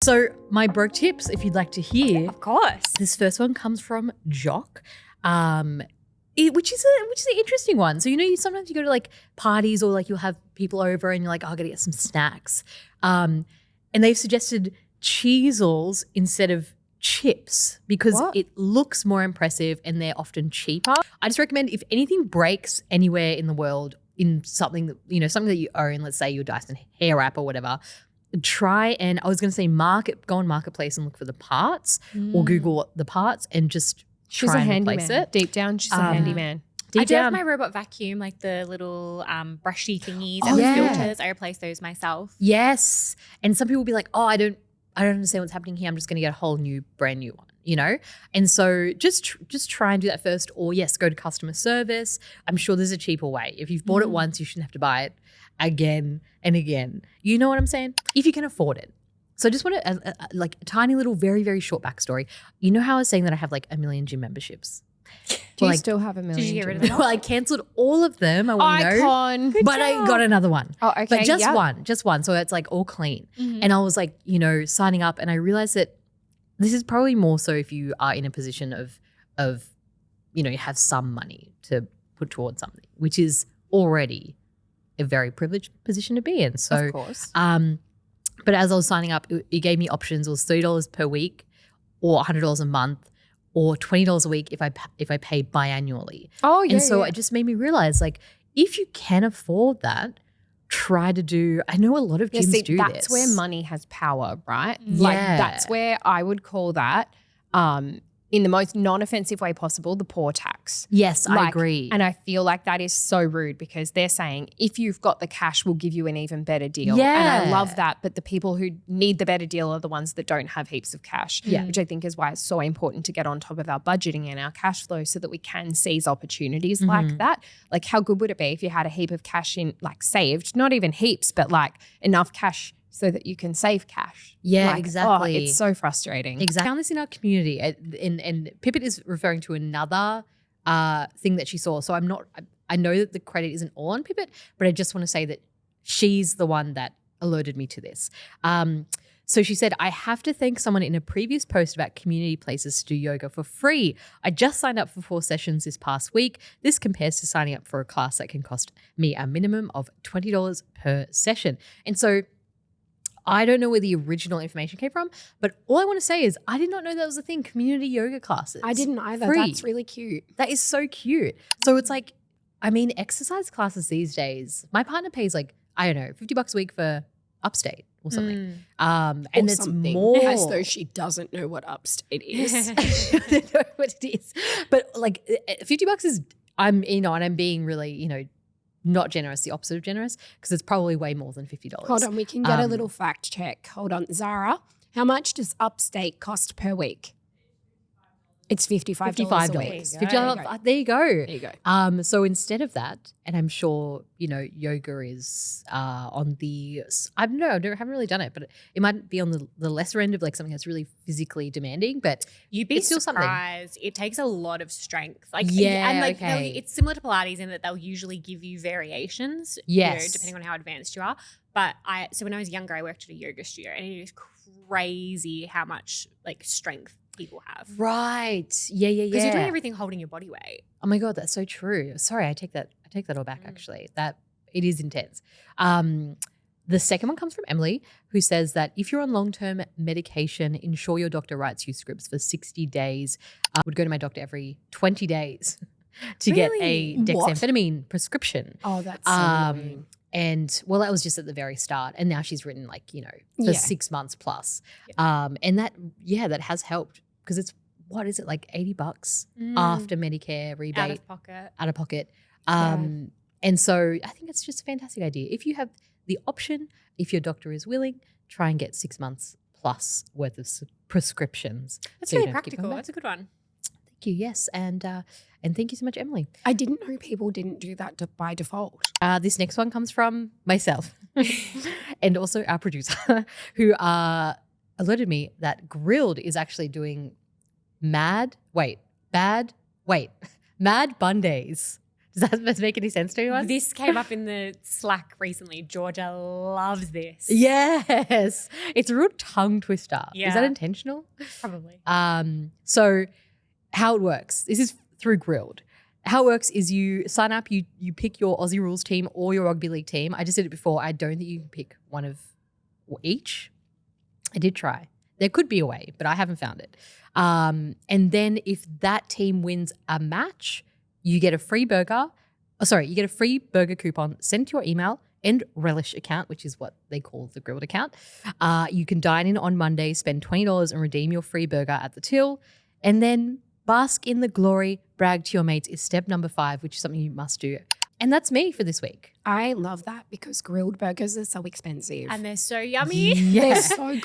So my broke tips, if you'd like to hear. Of course. This first one comes from Jock, which is an interesting one. So, sometimes you go to like parties or like you'll have people over and you're like, oh, I got to get some snacks. And they've suggested Cheezels instead of chips because it looks more impressive and they're often cheaper. I just recommend if anything breaks anywhere in the world in something that, something that you own, let's say your Dyson hair wrap or whatever, try and I was going to say go on Marketplace and look for the parts or Google the parts and just try and replace it. Deep down, she's a handyman. I do have my robot vacuum, like the little brushy thingies and filters. I replace those myself. Yes. And some people will be like, oh, I don't understand what's happening here. I'm just going to get a whole new, brand new one, And so just try and do that first or yes, go to customer service. I'm sure there's a cheaper way. If you've bought it once, you shouldn't have to buy it again and again. You know what I'm saying? If you can afford it. So I just want to, like a tiny little, very, very short backstory. You know how I was saying that I have like 1 million gym memberships? Do you still have 1 million? Did you get rid of them? Well, I cancelled all of them. I want to know. But I got another one. Oh, okay. But just one. So it's like all clean. And I was like, signing up and I realized that this is probably more so if you are in a position of you have some money to put towards something, which is already a very privileged position to be in. So, of course. But as I was signing up, it gave me options. It was $30 per week or $100 a month or $20 a week if I pay biannually. Oh, yeah. And so it just made me realize, like, if you can afford that, try to do. I know a lot of gyms do this. That's where money has power, right? Yeah. Like that's where I would call that in the most non-offensive way possible, the poor tax. Yes, I agree. And I feel like that is so rude because they're saying if you've got the cash, we'll give you an even better deal. Yeah. And I love that. But the people who need the better deal are the ones that don't have heaps of cash, which I think is why it's so important to get on top of our budgeting and our cash flow so that we can seize opportunities like that. Like how good would it be if you had a heap of cash in like saved, not even heaps, but like enough cash so that you can save cash. Yeah, like, exactly. Oh, it's so frustrating. Exactly. I found this in our community and Pippet is referring to another thing that she saw. So I know that the credit isn't all on Pippet, but I just want to say that she's the one that alerted me to this. So she said, I have to thank someone in a previous post about community places to do yoga for free. I just signed up for 4 sessions this past week. This compares to signing up for a class that can cost me a minimum of $20 per session. And so I don't know where the original information came from, but all I want to say is I did not know that was a thing, community yoga classes. I didn't either. Free. That's really cute. That is so cute. So it's like, I mean, exercise classes these days, my partner pays like, I don't know, $50 a week for Upstate or something. And it's more. As though she doesn't know what Upstate is. I don't know what it is. But like $50 is, and I'm being really, not generous, the opposite of generous, because it's probably way more than $50. Hold on, we can get a little fact check. Hold on, Zara, how much does Upstate cost per week? It's $55 a week. $55. There you go. There you go. So instead of that, and I'm sure, yoga is on the, I don't know, I haven't really done it, but it might be on the lesser end of like something that's really physically demanding, but you'd be it's still surprised. It takes a lot of strength. Like, yeah, and like okay. it's similar to Pilates in that they'll usually give you variations, yes, depending on how advanced you are. But so when I was younger, I worked at a yoga studio and it is crazy how much like strength people have. Right. Yeah. Because you're doing everything holding your body weight. Oh my God, that's so true. Sorry, I take that all back actually. That it is intense. The second one comes from Emily, who says that if you're on long-term medication, ensure your doctor writes you scripts for 60 days. I would go to my doctor every 20 days to get a dexamphetamine prescription. Oh, that's so annoying. And well, that was just at the very start. And now she's written for 6 months plus. Yeah. And that has helped because it's, what is it, like $80 after Medicare rebate. Out of pocket. And so I think it's just a fantastic idea. If you have the option, if your doctor is willing, try and get 6 months plus worth of prescriptions. That's really practical. That's a good one. Thank you. Yes. And thank you so much, Emily. I didn't know people didn't do that by default. This next one comes from myself and also our producer who alerted me that Grilled is actually doing Mad Bun Days. Does Does that make any sense to anyone? This came up in the Slack recently. Georgia loves this. Yes. It's a real tongue twister. Yeah. Is that intentional? Probably. So how it works, this is through Grilled. How it works is you sign up, you pick your Aussie Rules team or your rugby league team. I just did it before. I don't think you can pick one of each. I did try. There could be a way, but I haven't found it. And then if that team wins a match, you get a free burger. You get a free burger coupon sent to your email and Relish account, which is what they call the Grilled account. You can dine in on Monday, spend $20 and redeem your free burger at the till. And then bask in the glory, brag to your mates is step number 5, which is something you must do. And that's me for this week. I love that because grilled burgers are so expensive. And they're so yummy. They're so good.